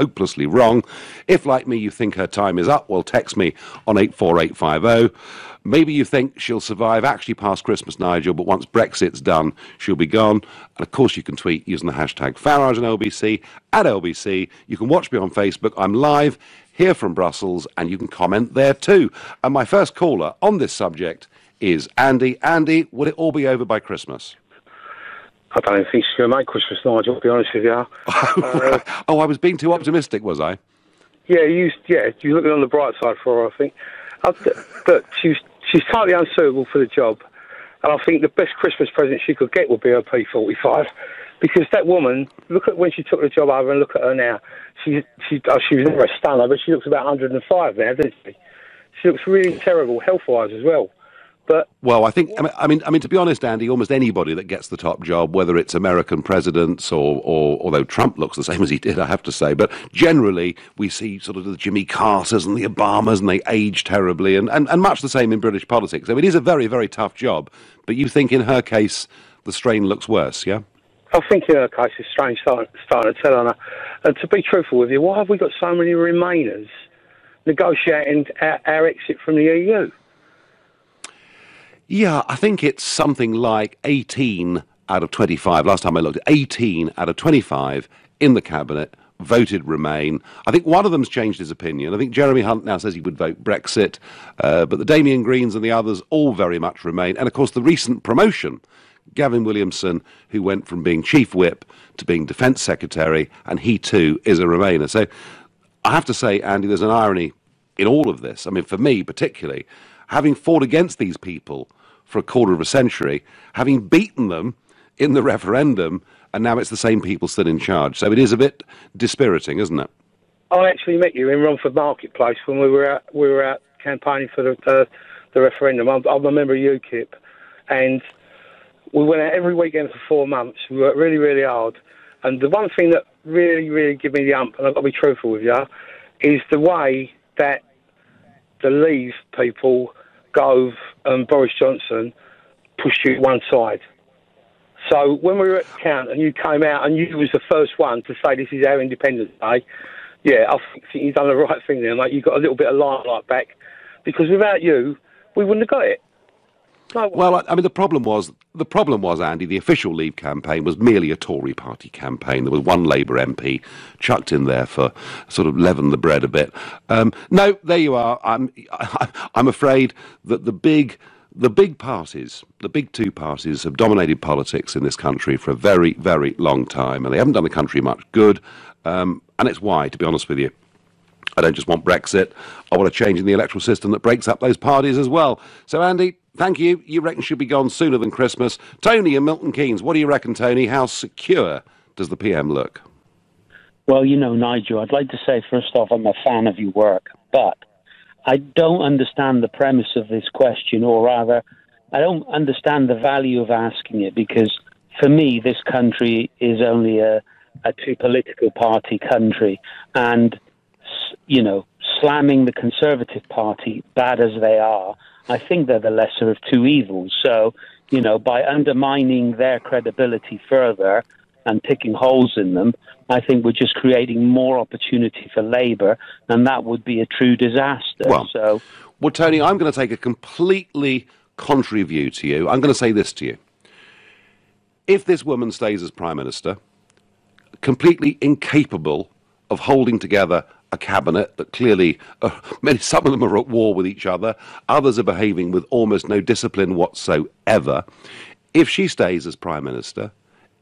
hopelessly wrong. If, like me, you think her time is up, well, text me on 84850. Maybe you think she'll survive actually past Christmas, Nigel, but once Brexit's done, she'll be gone. And, of course, you can tweet using the hashtag Farage and LBC, at LBC. You can watch me on Facebook. I'm live here from Brussels, and you can comment there too. And my first caller on this subject is Andy. Andy, will it all be over by Christmas? I don't think she's going to make Christmas, Nigel, to be honest with you. Oh, I was being too optimistic, was I? Yeah, you're looking on the bright side for her, I think. But she's totally unsuitable for the job. And I think the best Christmas present she could get would be her P45. Because that woman, look at when she took the job over and look at her now. She was never a stunner, but she looks about 105 now, doesn't she? She looks really terrible health-wise as well. But well, I think, I mean, to be honest, Andy, almost anybody that gets the top job, whether it's American presidents or although Trump looks the same as he did, I have to say, but generally we see sort of the Jimmy Carters and the Obamas, and they age terribly, and much the same in British politics. I mean, it is a very, very tough job, but you think in her case the strain looks worse, yeah? I think in her case the strain's starting to tell on her. And to be truthful with you, why have we got so many Remainers negotiating our exit from the EU? Yeah, I think it's something like 18 out of 25. Last time I looked, 18 out of 25 in the cabinet voted Remain. I think one of them's changed his opinion. I think Jeremy Hunt now says he would vote Brexit, but the Damien Greens and the others all very much Remain. And of course, the recent promotion, Gavin Williamson, who went from being Chief Whip to being Defence Secretary, and he too is a Remainer. So I have to say, Andy, there's an irony in all of this. I mean, for me particularly, having fought against these people for a quarter of a century, having beaten them in the referendum, and now it's the same people still in charge. So it is a bit dispiriting, isn't it? I actually met you in Romford Marketplace when we were out campaigning for the referendum. I'm a member of UKIP, and we went out every weekend for 4 months. We worked really, really hard. And the one thing that really, really gave me the ump, and I've got to be truthful with you, is the way that the Leave people, Gove and Boris Johnson, pushed you to one side. So when we were at the count and you came out and you was the first one to say this is our Independence Day, yeah, I think you've done the right thing there, mate. You got a little bit of limelight back, because without you, we wouldn't have got it. No. Well, I mean, the problem was, Andy, the official Leave campaign was merely a Tory party campaign. There was one Labour MP chucked in there for sort of leaven the bread a bit. No, there you are. I'm afraid that the big parties, the big two parties, have dominated politics in this country for a very, very long time, and they haven't done the country much good. And it's why, to be honest with you, I don't just want Brexit. I want a change in the electoral system that breaks up those parties as well. So, Andy, thank you. You reckon she'll be gone sooner than Christmas. Tony in Milton Keynes, what do you reckon, Tony? How secure does the PM look? Well, you know, Nigel, I'd like to say, first off, I'm a fan of your work, but I don't understand the premise of this question, or rather, I don't understand the value of asking it, because for me, this country is only a two-political party country, and you know, slamming the Conservative Party, bad as they are, I think they're the lesser of two evils. So, you know, by undermining their credibility further and picking holes in them, I think we're just creating more opportunity for Labour, and that would be a true disaster. Well, Tony, I'm going to take a completely contrary view to you. I'm going to say this to you. If this woman stays as Prime Minister, completely incapable of holding together a cabinet that clearly, some of them are at war with each other, others are behaving with almost no discipline whatsoever. If she stays as Prime Minister,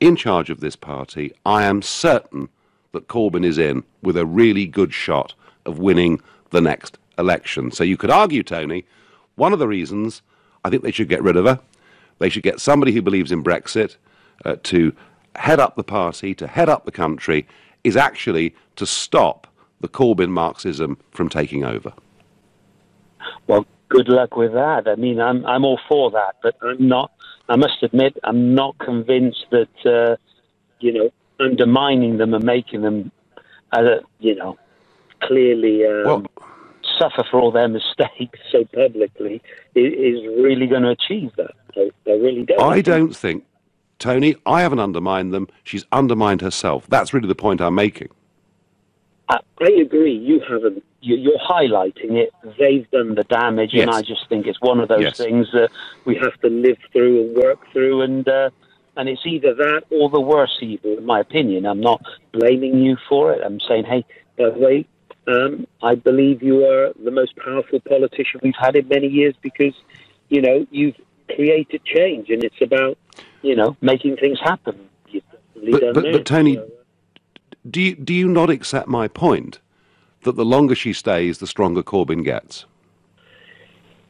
in charge of this party, I am certain that Corbyn is in with a really good shot of winning the next election. So you could argue, Tony, one of the reasons I think they should get rid of her, they should get somebody who believes in Brexit to head up the party, to head up the country, is actually to stop the Corbyn Marxism from taking over. Well, good luck with that. I mean, I'm all for that, but I'm not. I must admit, I'm not convinced that you know, undermining them and making them, you know, clearly suffer for all their mistakes so publicly is really going to achieve that. I really don't. I don't think, Tony, I haven't undermined them. She's undermined herself. That's really the point I'm making. I agree. You haven't. You're highlighting it. They've done the damage, Yes. and I just think it's one of those Yes. things that we have to live through and work through, and it's either that or the worst evil, in my opinion. I'm not blaming you for it. I'm saying, hey, by the way, I believe you are the most powerful politician we've had in many years because, you've created change, and it's about, making things happen. But Tony, do you not accept my point that the longer she stays, the stronger Corbyn gets?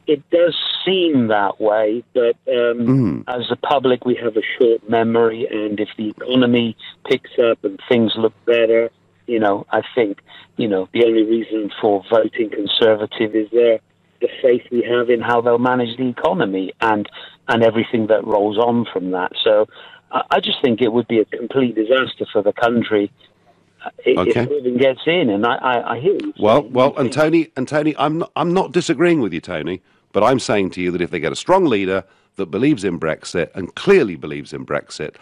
It does seem that way, but as a public, we have a short memory, and if the economy picks up and things look better, I think, the only reason for voting Conservative is the faith we have in how they'll manage the economy and everything that rolls on from that. So I just think it would be a complete disaster for the country if Corbyn gets in, and I hear you. Well, and Tony, I'm not disagreeing with you, Tony, but I'm saying to you that if they get a strong leader that believes in Brexit and clearly believes in Brexit,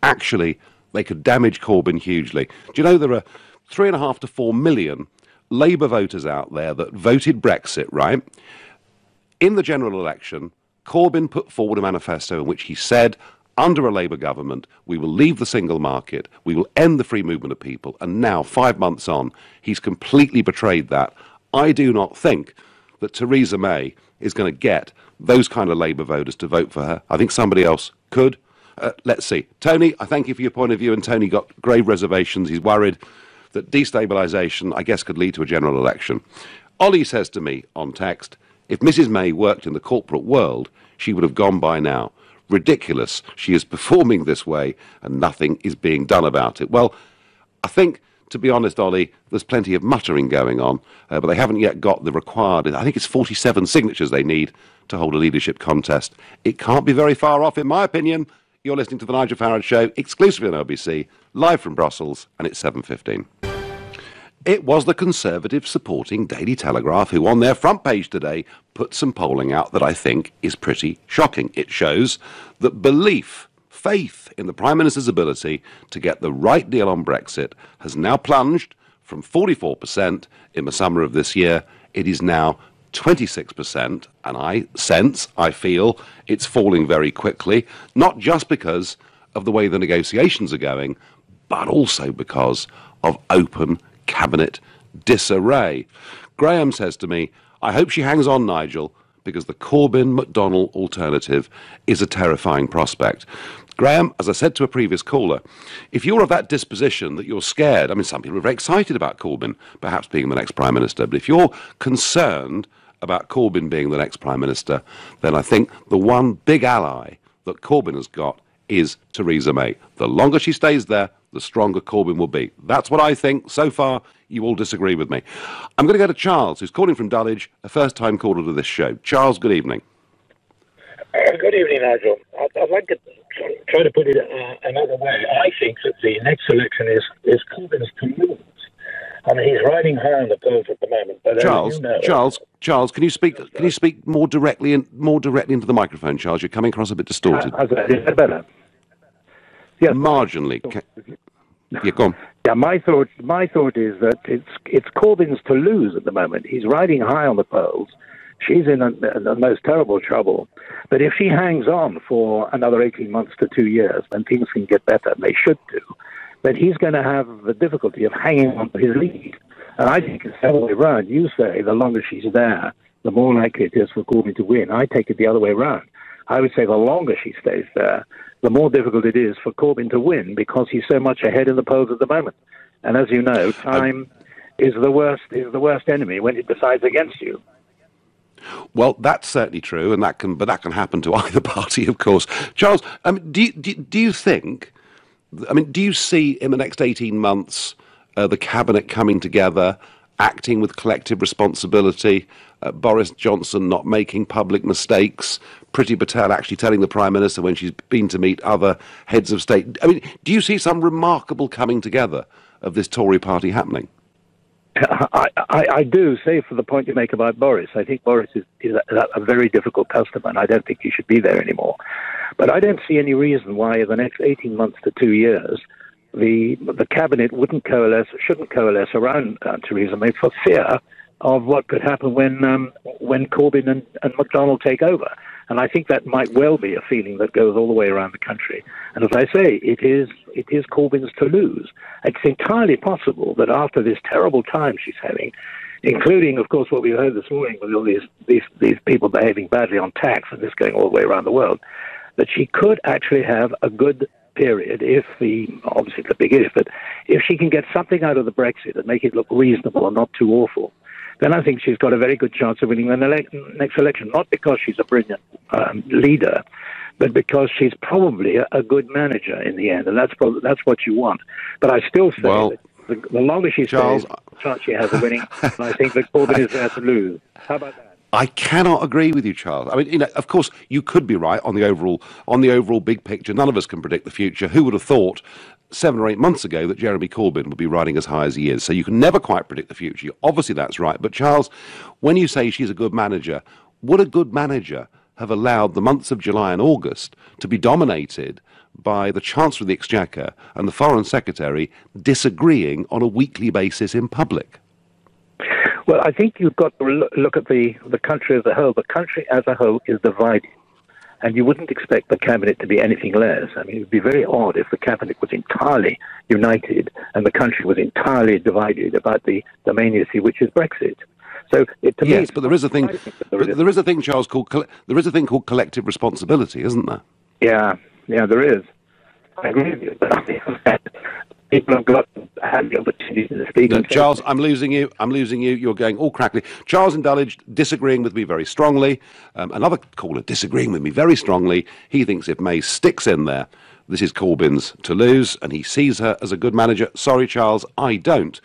actually they could damage Corbyn hugely. Do you know there are 3.5 to 4 million Labour voters out there that voted Brexit, right? In the general election, Corbyn put forward a manifesto in which he said, under a Labour government, we will leave the single market, we will end the free movement of people, and now, 5 months on, he's completely betrayed that. I do not think that Theresa May is going to get those kind of Labour voters to vote for her. I think somebody else could. Let's see. Tony, I thank you for your point of view, and Tony got grave reservations. He's worried that destabilisation, I guess, could lead to a general election. Ollie says to me on text, if Mrs May worked in the corporate world, she would have gone by now. Ridiculous. She is performing this way and nothing is being done about it. Well, I think, to be honest, Ollie, there's plenty of muttering going on, but they haven't yet got the required, I think it's 47 signatures they need to hold a leadership contest. It can't be very far off, in my opinion. You're listening to The Nigel Farage Show, exclusively on LBC, live from Brussels, and it's 7:15. It was the Conservative supporting Daily Telegraph who, on their front page today, put some polling out that I think is pretty shocking. It shows that faith in the Prime Minister's ability to get the right deal on Brexit has now plunged from 44% in the summer of this year. It is now 26%, and I feel it's falling very quickly, not just because of the way the negotiations are going, but also because of open cabinet disarray. Graham says to me, I hope she hangs on, Nigel, because the Corbyn-McDonnell alternative is a terrifying prospect. Graham, as I said to a previous caller, if you're of that disposition that you're scared, I mean, some people are very excited about Corbyn perhaps being the next Prime Minister, but if you're concerned about Corbyn being the next Prime Minister, then I think the one big ally that Corbyn has got is Theresa May. The longer she stays there, the stronger Corbyn will be. That's what I think. So far, you all disagree with me. I'm going to go to Charles, who's calling from Dulwich, a first-time caller to this show. Charles, good evening. Good evening, Nigel. I'd like to try to put it another way. I think that the next election is Corbyn's to lose. I mean, he's riding high on the polls at the moment. But Charles, can you speak more directly into the microphone, Charles? You're coming across a bit distorted. Is that better? Yes. Marginally. Yeah, go on. Yeah, my thought is that it's Corbyn's to lose at the moment. He's riding high on the polls. She's in the most terrible trouble. But if she hangs on for another 18 months to 2 years, then things can get better, and they should do. But he's going to have the difficulty of hanging on to his lead. And I think it's the other way around. You say the longer she's there, the more likely it is for Corbyn to win. I take it the other way around. I would say the longer she stays there, the more difficult it is for Corbyn to win because he's so much ahead in the polls at the moment. And as you know, time is the worst enemy when it decides against you. Well, that's certainly true, and that can happen to either party, of course. Charles, do you think? Do you see in the next 18 months the cabinet coming together, acting with collective responsibility? Boris Johnson not making public mistakes, Priti Patel actually telling the Prime Minister when she's been to meet other heads of state. Do you see some remarkable coming together of this Tory party happening? I do, save for the point you make about Boris. I think Boris is a very difficult customer, and I don't think he should be there anymore. But I don't see any reason why in the next 18 months to 2 years the cabinet shouldn't coalesce around Theresa May for fear of what could happen when Corbyn and McDonnell take over. And I think that might well be a feeling that goes all the way around the country. And as I say, it is Corbyn's to lose. It's entirely possible that after this terrible time she's having, including, of course, what we heard this morning with all these people behaving badly on tax and this going all the way around the world, that she could actually have a good period obviously the big if, but if she can get something out of the Brexit and make it look reasonable and not too awful, then I think she's got a very good chance of winning the next election, not because she's a brilliant leader, but because she's probably a good manager in the end, and that's what you want. But I still say that the longer she stays, the chance she has of winning, and I think that Corbyn is there to lose. How about that? I cannot agree with you, Charles. I mean, of course, you could be right on the overall big picture. None of us can predict the future. Who would have thought 7 or 8 months ago that Jeremy Corbyn would be riding as high as he is? So you can never quite predict the future. Obviously, that's right. But Charles, when you say she's a good manager, would a good manager have allowed the months of July and August to be dominated by the Chancellor of the Exchequer and the Foreign Secretary disagreeing on a weekly basis in public? Well, I think you've got to look at the country as a whole. The country as a whole is divided, and you wouldn't expect the cabinet to be anything less. I mean, it would be very odd if the cabinet was entirely united and the country was entirely divided about the main issue, which is Brexit. So, yes, but there is a thing. There is a thing, Charles, there is a thing called collective responsibility, isn't there? Yeah, there is. I agree with you, but I think people have had the opportunity to speak. No, Charles, I'm losing you. You're going all crackly. Charles in Dulwich disagreeing with me very strongly. Another caller disagreeing with me very strongly. He thinks if May sticks in there, this is Corbyn's to lose, and he sees her as a good manager. Sorry, Charles, I don't.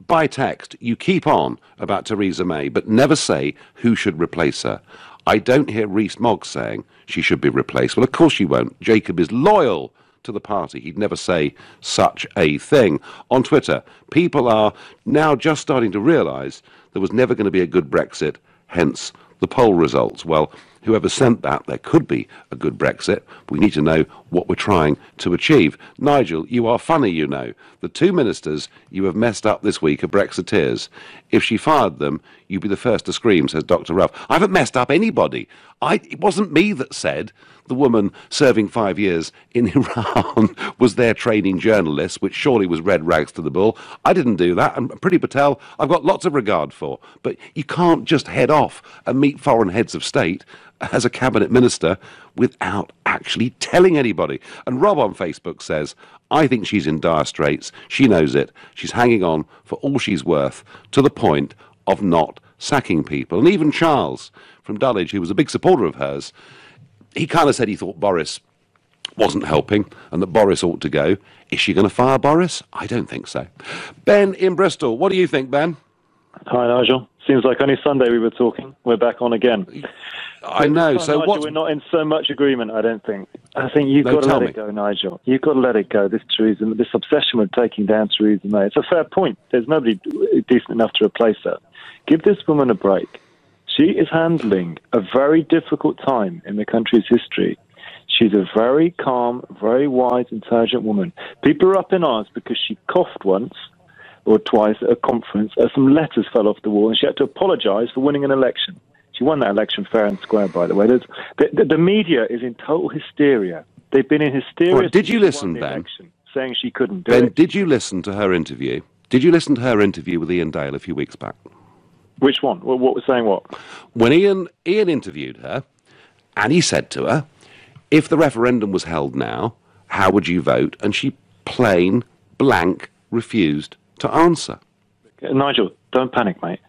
By text, you keep on about Theresa May, but never say who should replace her. I don't hear Rees Mogg saying she should be replaced. Well, of course she won't. Jacob is loyal to the party. He'd never say such a thing. On Twitter, people are now just starting to realise there was never going to be a good Brexit, hence the poll results. Well, whoever sent that, there could be a good Brexit. We need to know what we're trying to achieve. Nigel, you are funny, you know. The 2 ministers you have messed up this week are Brexiteers. If she fired them, you'd be the first to scream, says Dr. Ruff. I haven't messed up anybody. It wasn't me that said the woman serving 5 years in Iran was their training journalist, which surely was red rags to the bull. I didn't do that. And Priti Patel, I've got lots of regard for. But you can't just head off and meet foreign heads of state as a cabinet minister without actually telling anybody. And Rob on Facebook says, I think she's in dire straits. She knows it. She's hanging on for all she's worth, to the point of not sacking people. And even Charles from Dulwich, who was a big supporter of hers, he kind of said he thought Boris wasn't helping and that Boris ought to go. Is she going to fire Boris? I don't think so. Ben in Bristol, what do you think, Ben? Hi, Nigel. Seems like only Sunday we were talking. We're back on again. I know. So Nigel, we're not in so much agreement, I don't think. I think you've got to let it go, Nigel. You've got to let it go, this obsession with taking down Theresa May. It's a fair point. There's nobody decent enough to replace her. Give this woman a break. She is handling a very difficult time in the country's history. She's a very calm, very wise, intelligent woman. People are up in arms because she coughed once or twice at a conference as some letters fell off the wall and she had to apologise for winning an election. She won that election fair and square, by the way. The media is in total hysteria. They've been in hysteria. Right, did you listen, Ben? Saying she couldn't do it. Ben, did you listen to her interview? Did you listen to her interview with Ian Dale a few weeks back? Which one? What was saying what? When Ian interviewed her, and he said to her, if the referendum was held now, how would you vote? And she plain blank refused to answer. Nigel, don't panic, mate.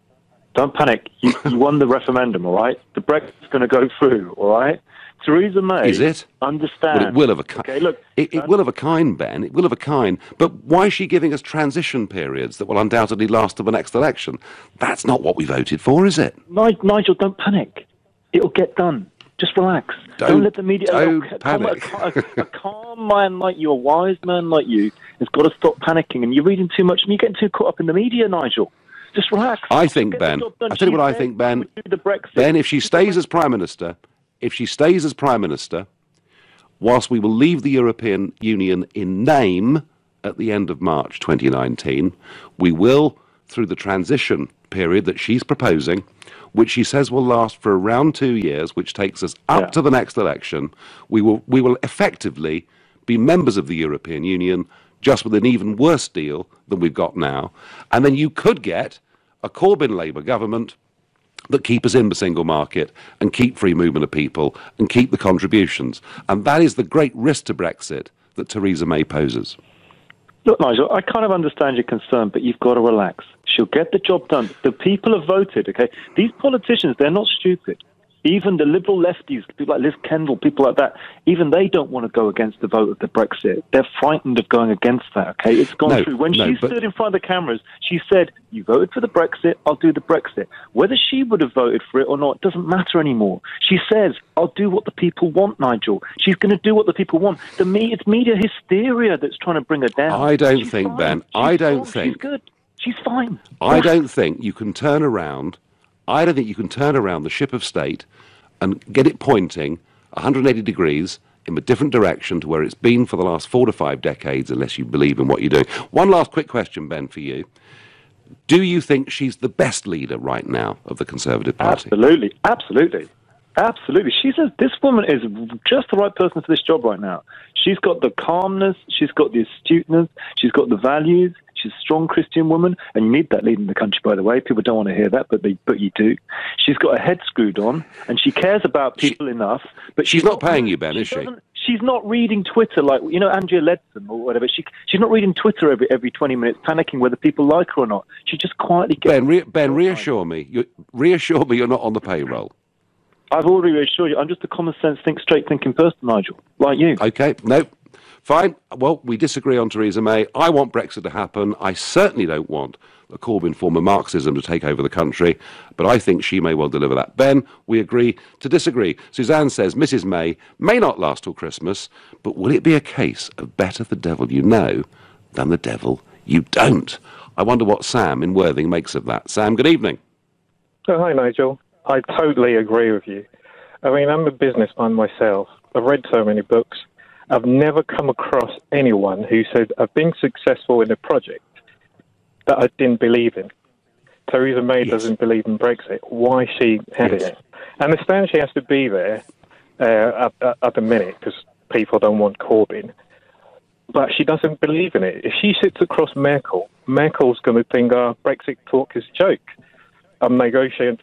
Don't panic. You won the referendum, all right? The Brexit's going to go through, all right? Theresa May. Is it? Understand. Well, it will of a kind. Okay, look. It will of a kind, Ben. It will of a kind. But why is she giving us transition periods that will undoubtedly last to the next election? That's not what we voted for, is it? Nigel, don't panic. It'll get done. Just relax. Don't let the media... Don't panic. A calm man like you, a wise man like you, has got to stop panicking. And you're reading too much and you're getting too caught up in the media, Nigel. Just relax. I think, Ben... I tell you what I think, Ben. Ben, if she stays as Prime Minister... whilst we will leave the European Union in name at the end of March 2019. We will, through the transition period that she's proposing, which she says will last for around 2 years, which takes us up to the next election, we will effectively be members of the European Union, just with an even worse deal than we've got now. And then you could get a Corbyn Labour government that keep us in the single market and keep free movement of people and keep the contributions. And that is the great risk to Brexit that Theresa May poses. Look, Nigel, I kind of understand your concern, but you've got to relax. She'll get the job done. The people have voted, okay? These politicians, they're not stupid. Even the liberal lefties, people like Liz Kendall, people like that, even they don't want to go against the vote of the Brexit. They're frightened of going against that, okay? It's gone through. When she stood in front of the cameras, she said, you voted for the Brexit, I'll do the Brexit. Whether she would have voted for it or not doesn't matter anymore. She says, I'll do what the people want, Nigel. She's going to do what the people want. It's media hysteria that's trying to bring her down. I don't think, Ben, I don't think... She's good. She's fine. I don't think you can turn around... I don't think you can turn around the ship of state and get it pointing 180 degrees in a different direction to where it's been for the last 4 to 5 decades, unless you believe in what you're doing. One last quick question, Ben, for you. Do you think she's the best leader right now of the Conservative Party? Absolutely. Absolutely. Absolutely. She says this woman is just the right person for this job right now. She's got the calmness, she's got the astuteness, she's got the values, she's a strong Christian woman, and you need that leading the country, by the way. People don't want to hear that, but you do. She's got her head screwed on, and she cares about people enough. But she's not paying you, Ben, is she? She's not reading Twitter like, you know, Andrea Leadsom or whatever. She's not reading Twitter every 20 minutes, panicking whether people like her or not. She just quietly gets... Ben, reassure me. Reassure me you're not on the payroll. I've already reassured you. I'm just a common sense, straight thinking person, Nigel, like you. Okay, no, fine. Well, we disagree on Theresa May. I want Brexit to happen. I certainly don't want a Corbyn form of Marxism to take over the country, but I think she may well deliver that. Ben, we agree to disagree. Suzanne says Mrs May not last till Christmas, but will it be a case of better the devil you know than the devil you don't? I wonder what Sam in Worthing makes of that. Sam, good evening. Oh, hi, Nigel. I totally agree with you. I mean, I'm a businessman myself. I've read so many books. I've never come across anyone who said, I've been successful in a project that I didn't believe in. Theresa May doesn't believe in Brexit. Why she had it? I understand she has to be there at the minute because people don't want Corbyn. But she doesn't believe in it. If she sits across Merkel, Merkel's going to think, Brexit talk is a joke. I'm negotiating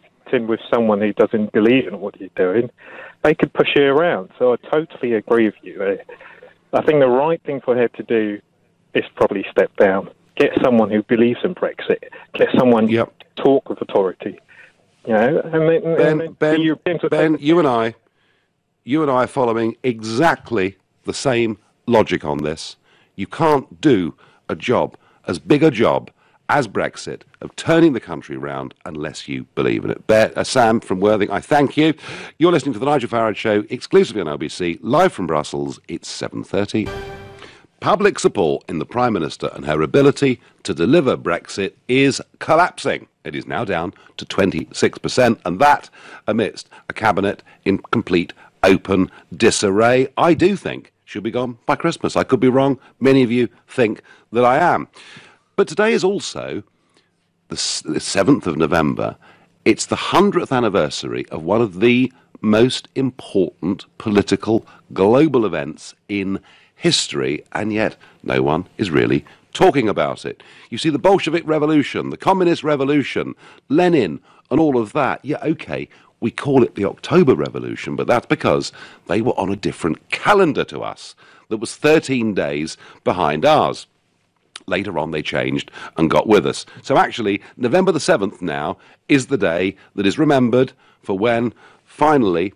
with someone who doesn't believe in what you're doing. They could push you around. So I totally agree with you. I think the right thing for her to do is probably step down. Get someone who believes in Brexit. Get someone to talk with authority. You know, Ben, you and I are following exactly the same logic on this. You can't do a job, as big a job as Brexit, of turning the country around unless you believe in it. Sam from Worthing, I thank you. You're listening to the Nigel Farage Show, exclusively on LBC, live from Brussels. It's 7:30. Public support in the Prime Minister and her ability to deliver Brexit is collapsing. It is now down to 26%, and that amidst a cabinet in complete open disarray. I do think she'll be gone by Christmas. I could be wrong. Many of you think that I am. But today is also the 7th of November. It's the 100th anniversary of one of the most important political global events in history, and yet no one is really talking about it. You see, the Bolshevik Revolution, the Communist Revolution, Lenin, and all of that. Yeah, okay, we call it the October Revolution, but that's because they were on a different calendar to us that was 13 days behind ours. Later on, they changed and got with us. So actually, November the 7th now is the day that is remembered for when finally,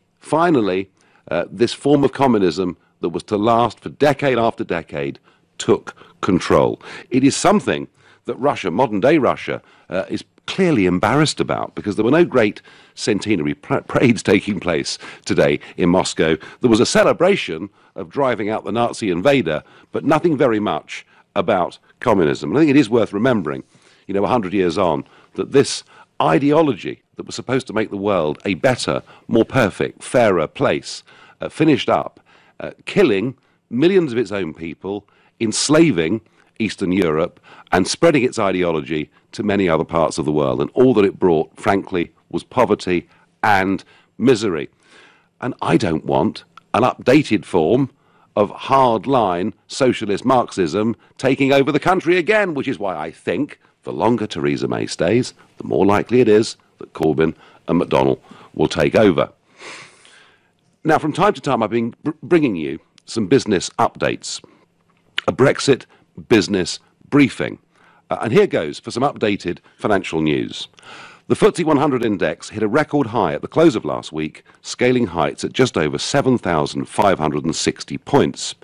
this form of communism that was to last for decade after decade took control. It is something that Russia, modern-day Russia, is clearly embarrassed about, because there were no great centenary parades taking place today in Moscow. There was a celebration of driving out the Nazi invader, but nothing very much about communism. And I think it is worth remembering, 100 years on, that this ideology that was supposed to make the world a better, more perfect, fairer place, finished up killing millions of its own people, enslaving Eastern Europe and spreading its ideology to many other parts of the world. And all that it brought, frankly, was poverty and misery. And I don't want an updated form of hard-line socialist Marxism taking over the country again, which is why I think the longer Theresa May stays, the more likely it is that Corbyn and McDonnell will take over. Now, from time to time, I've been bringing you some business updates, a Brexit business briefing. And here goes for some updated financial news. The FTSE 100 index hit a record high at the close of last week, scaling heights at just over 7,560 points.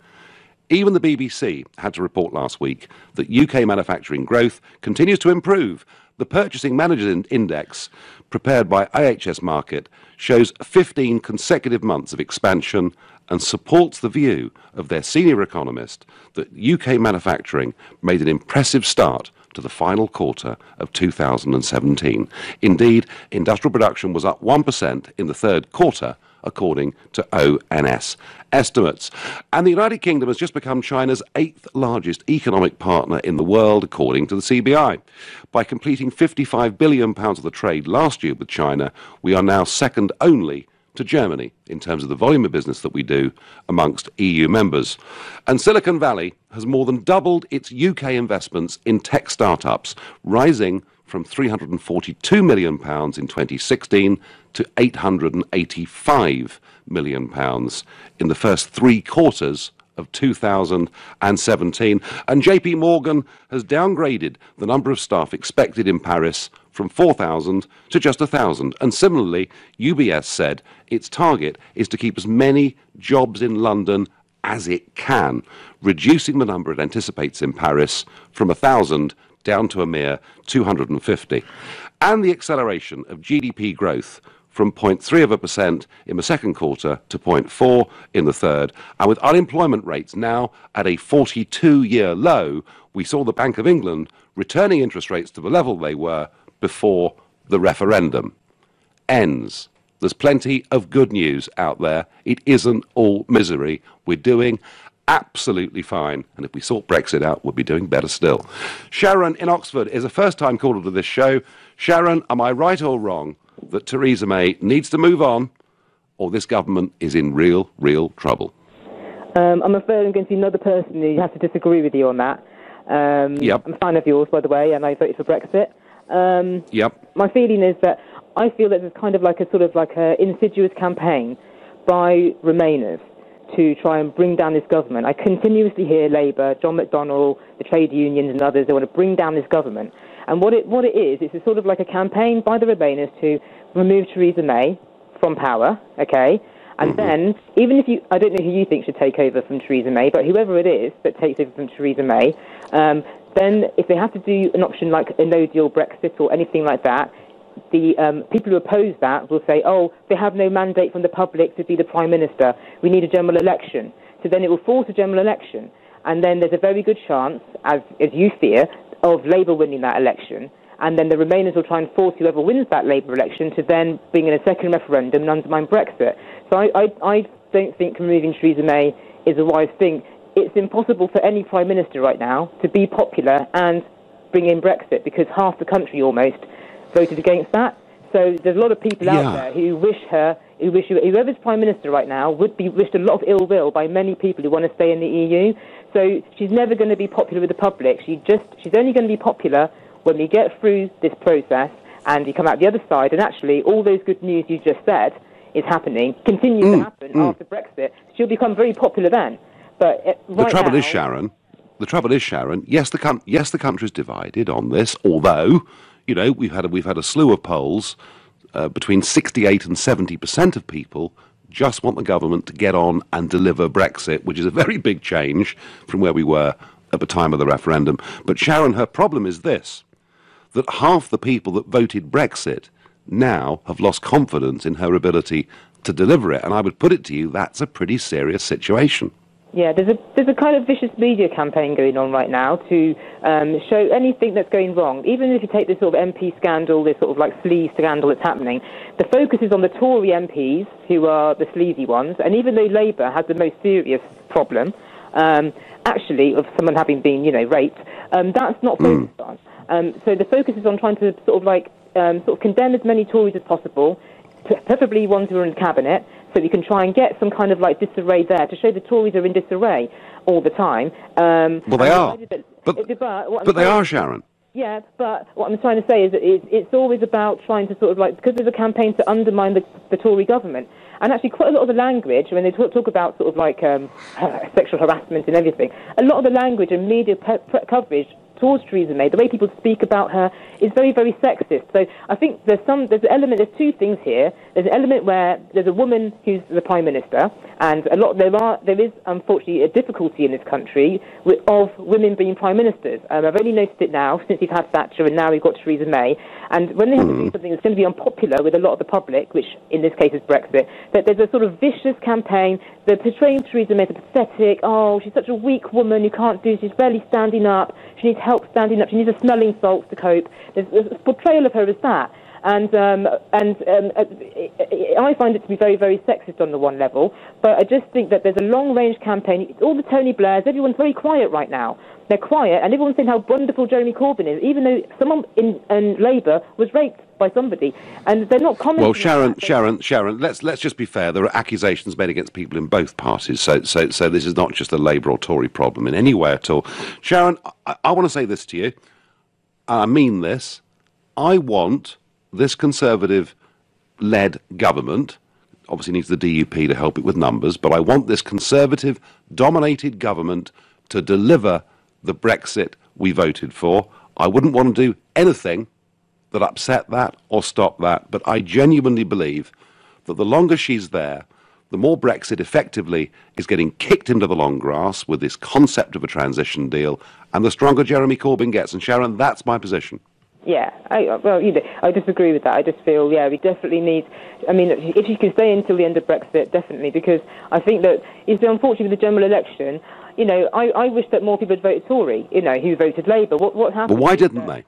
Even the BBC had to report last week that UK manufacturing growth continues to improve. The Purchasing Managers' Index, prepared by IHS Markit, shows 15 consecutive months of expansion and supports the view of their senior economist that UK manufacturing made an impressive start to the final quarter of 2017. Indeed, industrial production was up 1% in the third quarter, according to ONS estimates. And the United Kingdom has just become China's 8th largest economic partner in the world, according to the CBI. By completing £55 billion of the trade last year with China, we are now second only to Germany in terms of the volume of business that we do amongst EU members. And Silicon Valley has more than doubled its UK investments in tech startups, rising from £342 million in 2016 to £885 million in the first 3 quarters of 2017. And JP Morgan has downgraded the number of staff expected in Paris from 4,000 to just 1,000. And similarly, UBS said its target is to keep as many jobs in London as it can, reducing the number it anticipates in Paris from 1,000 down to a mere 250. And the acceleration of GDP growth from 0.3% in the second quarter to 0.4% in the third. And with unemployment rates now at a 42-year low, we saw the Bank of England returning interest rates to the level they were before the referendum. Ends. There's plenty of good news out there. It isn't all misery. We're doing absolutely fine. And if we sort Brexit out, we'll be doing better still. Sharon in Oxford is a first-time caller to this show. Sharon, am I right or wrong that Theresa May needs to move on, or this government is in real trouble? I'm afraid I'm going to be another person who has to disagree with you on that. Yep. I'm a fan of yours, by the way, and I voted for Brexit. Yep. My feeling is that I feel that there's kind of like a insidious campaign by Remainers to try and bring down this government. I continuously hear Labour, John McDonnell, the trade unions and others, they want to bring down this government. And what it is, it's a sort of like a campaign by the Remainers to remove Theresa May from power, okay? And then, even if I don't know who you think should take over from Theresa May, but whoever it is that takes over from Theresa May, then if they have to do an option like a no-deal Brexit or anything like that, the people who oppose that will say, oh, they have no mandate from the public to be the Prime Minister. We need a general election. So then it will force a general election. And then there's a very good chance, as you fear, of Labour winning that election. And then the Remainers will try and force whoever wins that Labour election to then bring in a second referendum and undermine Brexit. So I don't think removing Theresa May is a wise thing. It's impossible for any Prime Minister right now to be popular and bring in Brexit, because half the country almost voted against that. So there's a lot of people out there who wish whoever's Prime Minister right now would be wished a lot of ill will by many people who want to stay in the EU. So she's never going to be popular with the public. She's only going to be popular when we get through this process and you come out the other side, and actually all those good news you just said is happening, continues to happen after Brexit. She'll become very popular then. But the trouble is, Sharon, yes, the country's divided on this, although, you know, we've had a slew of polls, between 68 and 70% of people just want the government to get on and deliver Brexit, which is a very big change from where we were at the time of the referendum. But Sharon, her problem is this, that half the people that voted Brexit now have lost confidence in her ability to deliver it. And I would put it to you, that's a pretty serious situation. Yeah, there's a kind of vicious media campaign going on right now to show anything that's going wrong. Even if you take this sort of MP scandal, this sort of like sleaze scandal that's happening, the focus is on the Tory MPs, who are the sleazy ones. And even though Labour has the most serious problem, actually, of someone having been, raped, That's not focused on. So the focus is on trying to sort of condemn as many Tories as possible, preferably ones who are in the cabinet, so you can try and get some kind of like disarray there to show the Tories are in disarray all the time. Well, they are. But they are, Sharon. Yeah, but what I'm trying to say is that it's always about trying to sort of like, because there's a campaign to undermine the Tory government. And actually quite a lot of the language, when they talk about sort of like sexual harassment and everything, a lot of the language and media coverage towards Theresa May, the way people speak about her, is very, very sexist. So I think there's two things here. There's an element where there's a woman who's the Prime Minister, and there is unfortunately a difficulty in this country of women being Prime Ministers. I've only noticed it now, since we've had Thatcher and now we've got Theresa May. And when they have to do something that's going to be unpopular with a lot of the public, which in this case is Brexit, that there's a sort of vicious campaign. They're portraying Theresa May as pathetic. Oh, she's such a weak woman who can't do, she's barely standing up. She needs help standing up. She needs a smelling salts to cope. There's a portrayal of her as that. And I find it to be very, very sexist on the one level. But I just think that there's a long-range campaign. All the Tony Blairs, everyone's very quiet right now. They're quiet, and everyone's saying how wonderful Jeremy Corbyn is, even though someone in Labour was raped by somebody, and they're not commenting. Well, Sharon, let's just be fair. There are accusations made against people in both parties, so this is not just a Labour or Tory problem in any way at all. Sharon, I want to say this to you. I mean this. I want this Conservative-led government, obviously needs the DUP to help it with numbers, but I want this Conservative-dominated government to deliver the Brexit we voted for. I wouldn't want to do anything that upset that or stop that, but I genuinely believe that the longer she's there, the more Brexit effectively is getting kicked into the long grass with this concept of a transition deal, and the stronger Jeremy Corbyn gets. And Sharon, that's my position. Yeah, I disagree with that. I just feel, we definitely need, if you can stay until the end of Brexit, definitely, because I think that it's unfortunate with the general election. I wish that more people had voted Tory, who voted Labour. What happened? But why didn't they?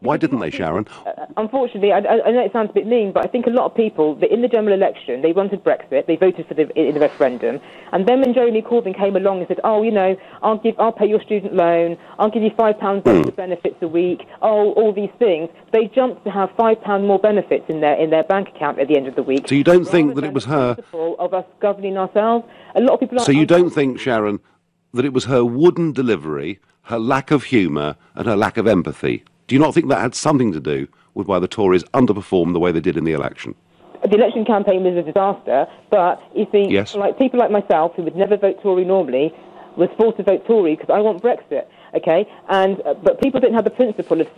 Why didn't they, Sharon? Unfortunately, I know it sounds a bit mean, but I think a lot of people, in the general election, they wanted Brexit, they voted for in the referendum, and then when Jeremy Corbyn came along and said, I'll pay your student loan, I'll give you £5 extra benefits a week, all these things, they jumped to have £5 more benefits in their bank account at the end of the week. So you don't think that it was her... ...of us governing ourselves? A lot of people... So you don't think, Sharon, that it was her wooden delivery, her lack of humour and her lack of empathy? Do you not think that had something to do with why the Tories underperformed the way they did in the election? The election campaign was a disaster, but you see, like people like myself who would never vote Tory normally was forced to vote Tory because I want Brexit, okay? But people didn't have the principle of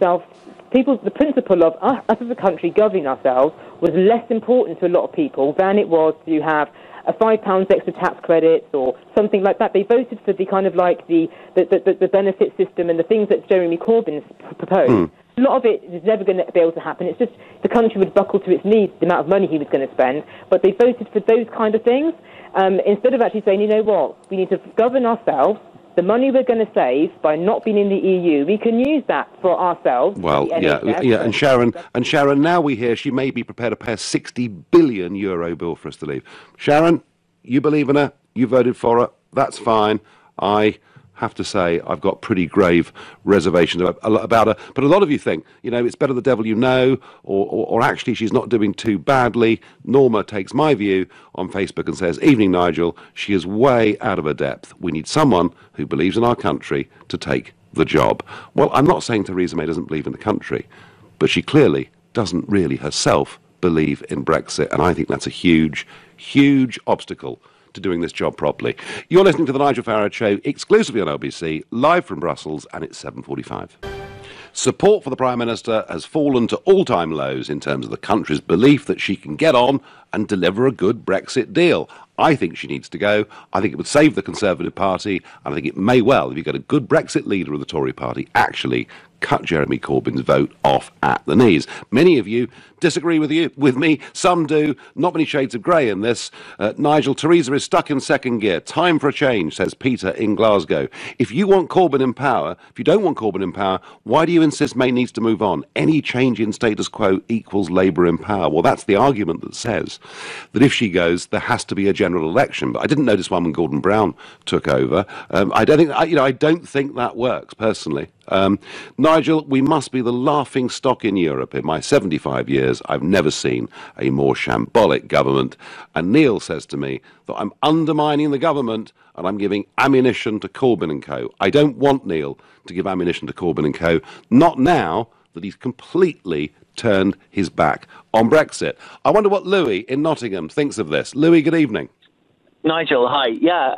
the principle of us as a country governing ourselves was less important to a lot of people than it was to have a £5 extra tax credits or something like that. They voted for the kind of like the benefit system and the things that Jeremy Corbyn proposed. A lot of it is never going to be able to happen. It's just the country would buckle to its knees, the amount of money he was going to spend. But they voted for those kind of things instead of actually saying, you know what, we need to govern ourselves. The money we're going to save by not being in the EU, we can use that for ourselves. Well, and Sharon, now we hear she may be prepared to pay a €60 billion bill for us to leave. Sharon, you believe in her, you voted for her, that's fine. I have to say I've got pretty grave reservations about her. But a lot of you think, it's better the devil you know, or actually she's not doing too badly. Norma takes my view on Facebook and says, "Evening, Nigel, she is way out of her depth. We need someone who believes in our country to take the job." Well, I'm not saying Theresa May doesn't believe in the country, but she clearly doesn't really herself believe in Brexit, and I think that's a huge, huge obstacle to doing this job properly. You're listening to The Nigel Farage Show, exclusively on LBC, live from Brussels, and it's 7:45. Support for the Prime Minister has fallen to all-time lows in terms of the country's belief that she can get on and deliver a good Brexit deal. I think she needs to go. I think it would save the Conservative Party, and I think it may well, if you get a good Brexit leader of the Tory Party, actually cut Jeremy Corbyn's vote off at the knees. Many of you disagree with me. Some do. Not many shades of grey in this. Nigel, Theresa is stuck in second gear. Time for a change, says Peter in Glasgow. If you want Corbyn in power, if you don't want Corbyn in power, why do you insist May needs to move on? Any change in status quo equals Labour in power. Well, that's the argument that says that if she goes, there has to be a general election, but I didn't notice one when Gordon Brown took over. I don't think that works personally. Nigel, we must be the laughing stock in Europe. In my 75 years, I've never seen a more shambolic government. And Neil says to me that I'm undermining the government and I'm giving ammunition to Corbyn and co. I don't want Neil to give ammunition to Corbyn and co. Not now that he's completely turned his back on Brexit. I wonder what Louis in Nottingham thinks of this. Louis, good evening. Nigel, hi. Yeah,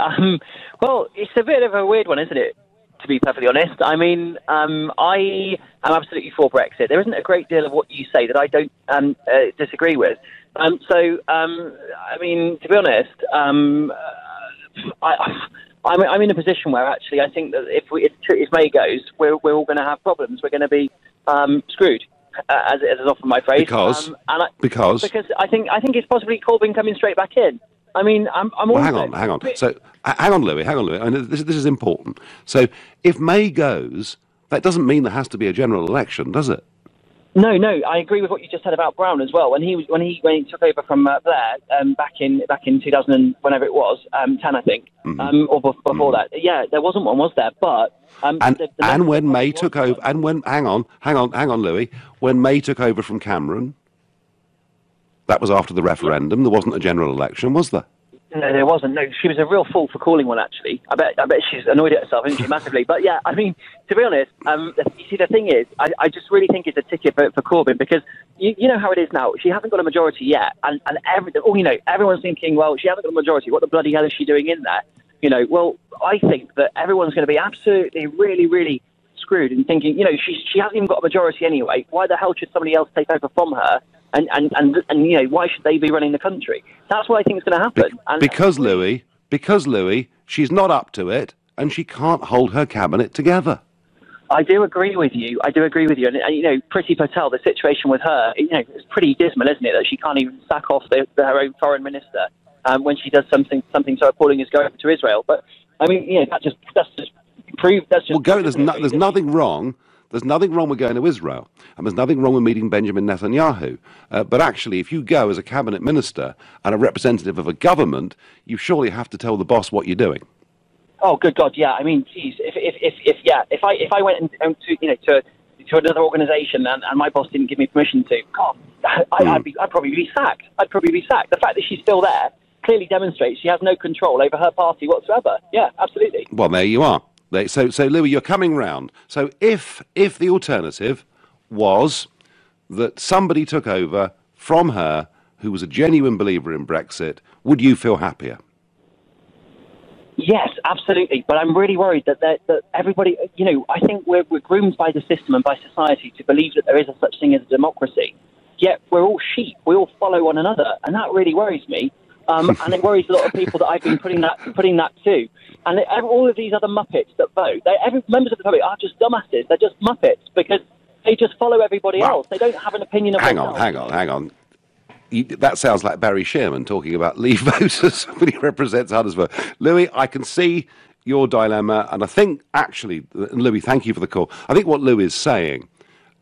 well, it's a bit of a weird one, isn't it, to be perfectly honest? I mean, I am absolutely for Brexit. There isn't a great deal of what you say that I don't disagree with. I mean, to be honest, I'm in a position where actually I think that if May goes, we're all going to have problems. We're going to be screwed, as is often my phrase. Because I think it's possibly Corbyn coming straight back in. I mean, I'm well, hang on. So, hang on, Louis. I mean, this is important. So, if May goes, that doesn't mean there has to be a general election, does it? No, I agree with what you just said about Brown as well. When he took over from Blair back in 2000 and whenever it was 10, I think, or before that. Yeah, there wasn't one, was there? But and when May took over, and when hang on, Louis, when May took over from Cameron, that was after the referendum. There wasn't a general election, was there? No, there wasn't. No, she was a real fool for calling one, actually. I bet she's annoyed at herself, isn't she, massively? But yeah, I mean, to be honest, you see, the thing is, I just really think it's a ticket for Corbyn because you know how it is now. She hasn't got a majority yet, and everyone's thinking, well, she hasn't got a majority. What the bloody hell is she doing in there? You know, well, I think that everyone's going to be absolutely, really, really screwed and thinking, you know, she hasn't even got a majority anyway. Why the hell should somebody else take over from her? And you know, why should they be running the country? That's what I think is going to happen. Because Louis, she's not up to it, and she can't hold her cabinet together. I do agree with you. And you know, Priti Patel, the situation with her, you know, it's pretty dismal, isn't it? That she can't even sack off her own foreign minister when she does something so appalling as going to Israel. But I mean, you know, that's just proof. That's just there's nothing wrong. There's nothing wrong with going to Israel, and there's nothing wrong with meeting Benjamin Netanyahu. But actually, if you go as a cabinet minister and a representative of a government, you surely have to tell the boss what you're doing. Oh, good God, yeah. I mean, geez, if I went to another organisation and my boss didn't give me permission to, God, I'd probably be sacked. The fact that she's still there clearly demonstrates she has no control over her party whatsoever. Yeah, absolutely. Well, there you are. So Louis, you're coming round. So if the alternative was that somebody took over from her who was a genuine believer in Brexit, would you feel happier? Yes, absolutely. But I'm really worried that everybody, you know, I think we're groomed by the system and by society to believe that there is a such thing as a democracy. Yet we're all sheep. We all follow one another, and that really worries me. And it worries a lot of people that I've been putting that to. And all of these other muppets that vote, members of the public are just dumbasses. They're just muppets because they just follow everybody else. They don't have an opinion of themselves. Hang on. That sounds like Barry Shearman talking about Leave voters when he represents Huddersfield. Louis, I can see your dilemma, and I think actually, Louis, thank you for the call. I think what Louis is saying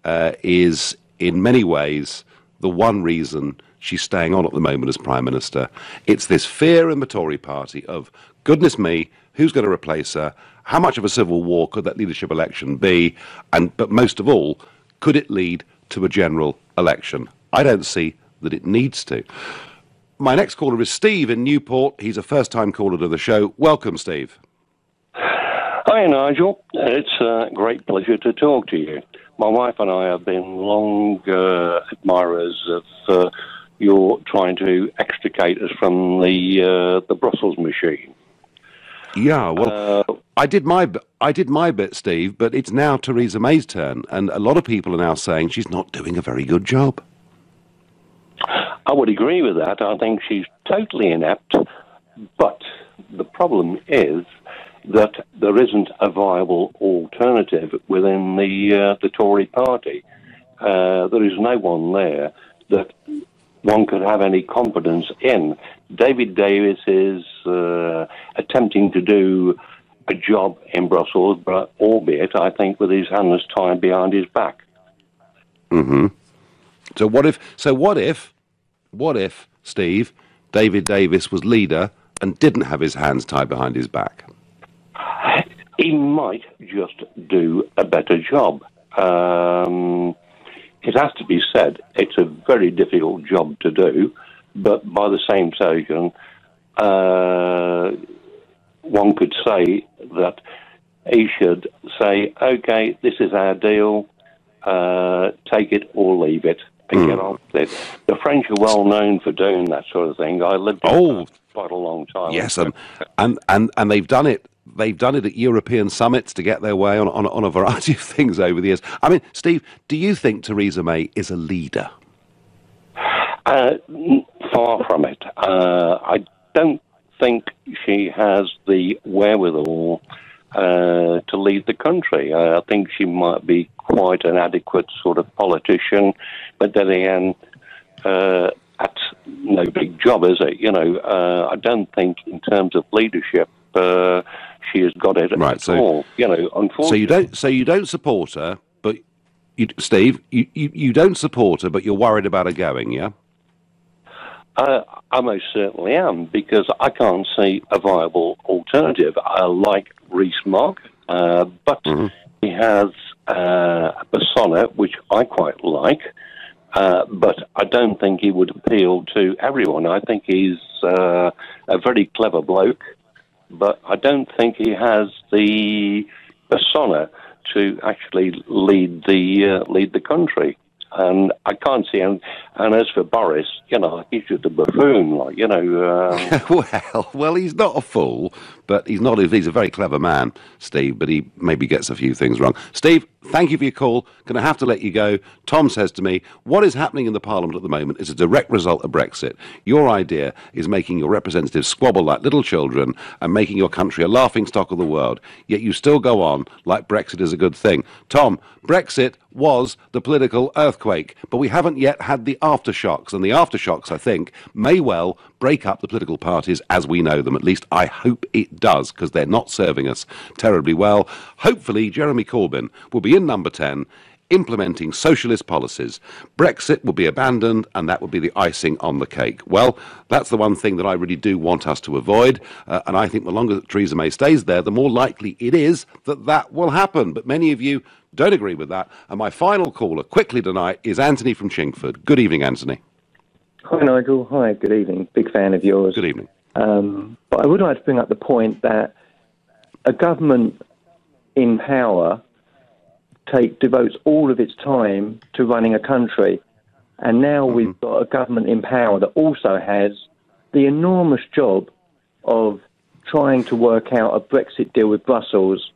is, in many ways, the one reason she's staying on at the moment as Prime Minister. It's this fear in the Tory party of, goodness me, who's going to replace her? How much of a civil war could that leadership election be? But most of all, could it lead to a general election? I don't see that it needs to. My next caller is Steve in Newport. He's a first-time caller to the show. Welcome, Steve. Hi, Nigel. It's a great pleasure to talk to you. My wife and I have been long admirers of your trying to extricate us from the Brussels machine. Yeah, well, I did my bit, Steve, but it's now Theresa May's turn, and a lot of people are now saying she's not doing a very good job. I would agree with that. I think she's totally inept, but the problem is that there isn't a viable alternative within the Tory party. There is no one there that one could have any confidence in. David Davis is attempting to do a job in Brussels, but albeit, I think, with his hands tied behind his back. Mm-hmm. So what if, Steve, David Davis was leader and didn't have his hands tied behind his back? He might just do a better job. It has to be said, it's a very difficult job to do, but by the same token, one could say that he should say, OK, this is our deal, take it or leave it, and get on with it. The French are well known for doing that sort of thing. I lived in quite a long time. Yes, and they've done it. They've done it at European summits to get their way on a variety of things over the years. I mean, Steve, do you think Theresa May is a leader? Far from it. I don't think she has the wherewithal to lead the country. I think she might be quite an adequate sort of politician, but then again, that's no big job, is it? You know, I don't think in terms of leadership, she has got it at all. You know, unfortunately. So you don't support her, but Steve, you don't support her, but you're worried about her going, yeah? I most certainly am, because I can't see a viable alternative. I like Rees-Mogg, but he has a persona which I quite like, but I don't think he would appeal to everyone. I think he's a very clever bloke, but I don't think he has the persona to actually lead the country. And I can't see him. And as for Boris, you know, he's just a buffoon, like, you know. Well, he's not a fool, but he's a very clever man, Steve, but he maybe gets a few things wrong. Steve, thank you for your call. Going to have to let you go. Tom says to me, what is happening in the Parliament at the moment is a direct result of Brexit. Your idea is making your representatives squabble like little children and making your country a laughingstock of the world, yet you still go on like Brexit is a good thing. Tom, Brexit was the political earthquake, but we haven't yet had the aftershocks, and the aftershocks, I think, may well break up the political parties as we know them. At least I hope it does, because they're not serving us terribly well. Hopefully Jeremy Corbyn will be in number 10 implementing socialist policies. Brexit will be abandoned, and that would be the icing on the cake. Well, that's the one thing that I really do want us to avoid, and I think the longer that Theresa May stays there, the more likely it is that that will happen. But many of you don't agree with that. And my final caller quickly tonight is Anthony from Chingford. Good evening, Anthony. Hi, Nigel. Hi, good evening. Big fan of yours. Good evening. But I would like to bring up the point that a government in power devotes all of its time to running a country. And now we've got a government in power that also has the enormous job of trying to work out a Brexit deal with Brussels,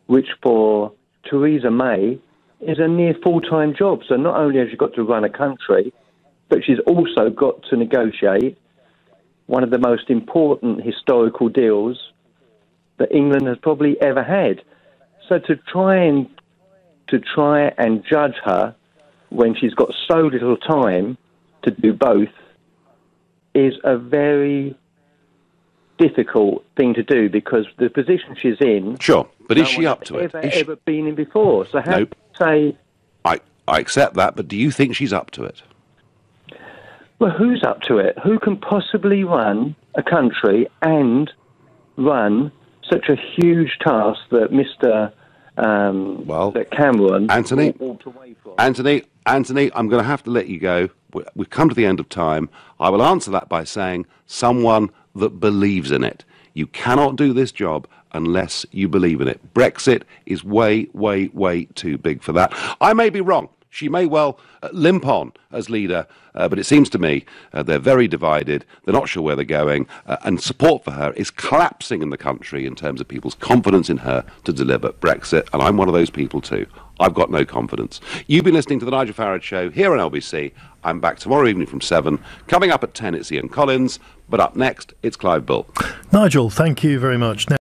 which for Theresa May is a near full-time job. So not only has she got to run a country, but she's also got to negotiate one of the most important historical deals that England has probably ever had. So to try and judge her when she's got so little time to do both is a very difficult thing to do, because the position she's in... Sure, but is she up to it? Ever been in before. So how nope. say... I accept that, but do you think she's up to it? Well, who's up to it? Who can possibly run a country and run such a huge task that Mr. that Cameron walked away from? Anthony, I'm going to have to let you go. We've come to the end of time. I will answer that by saying someone that believes in it. You cannot do this job unless you believe in it. Brexit is way, way, way too big for that. I may be wrong. She may well limp on as leader, but it seems to me they're very divided. They're not sure where they're going, and support for her is collapsing in the country in terms of people's confidence in her to deliver Brexit, and I'm one of those people too. I've got no confidence. You've been listening to The Nigel Farage Show here on LBC. I'm back tomorrow evening from 7. Coming up at 10, it's Ian Collins, but up next, it's Clive Bull. Nigel, thank you very much.